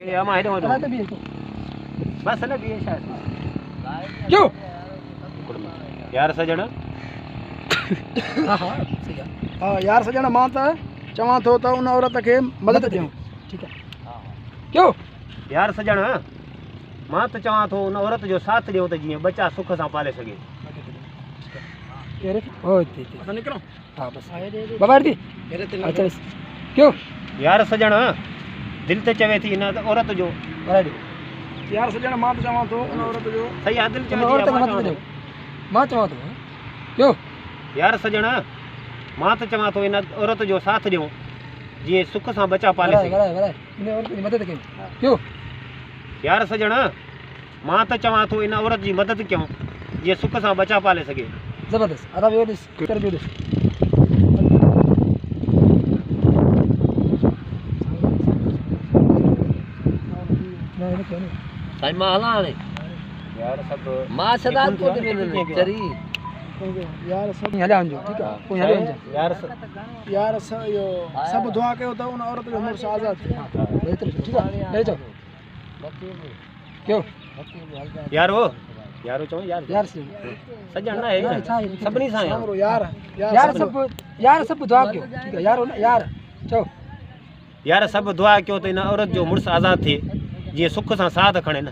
આમાં હેડો હેડો हाँ, तभी है तो। બસ ને બી શાયદ क्यों? यार सजण हाँ हाँ सही है। हाँ यार सजण माता चवां थो त उन औरत खे मदद ॾियूं। ठीक है। क्यों? यार सजण मां त चवां थो उन औरत जो साथ ॾियो त जीअं बचा सुख सां पाले सघे। ओ ती ती असां निकरो। हाँ बस बाबा दी अच्छा बस क्यों? यार सजण दिल ते चवे थी इन औरत जो बराड़ी यार सजण मां त चवां थो उन औरत जो सही आहे दिल उन चवे औरत थी खे मां मदद चवां ॾियूं। थो। मां चवां थो क्यों? यार सजण मां त चवां थो इन औरत जो साथ ॾियो जीअं सुख सां बचा पाले बराए सघे। बराए बराए इन औरत की मदद कयूं। क्यों? यार सजण मां त चवां थो इन औरत जी मदद कयूं जीअं सुख सां बचा पाले सघे। जबरदस्त अदा बियो ॾिस कर बियो ॾिस साईं मां हलां हाणे यार सभु मां सदा कोट में चरी यार सब हलिया वञो ठीक है कोई हलिया वञो यार यार यो सब दुआ कयो त उन औरत जो मुड़स आजाद थिए। ठीक है ले जाओ। क्यों? यारो यारो चओ यार यार से सजण ना है सभिनी सां सामरो यार यार सब दुआ कयो। ठीक है यार यार चओ यार सभु दुआ कयो त इन औरत जो मुड़ुसु आज़ादु थिए जीअं सुख सां साथ खणे न।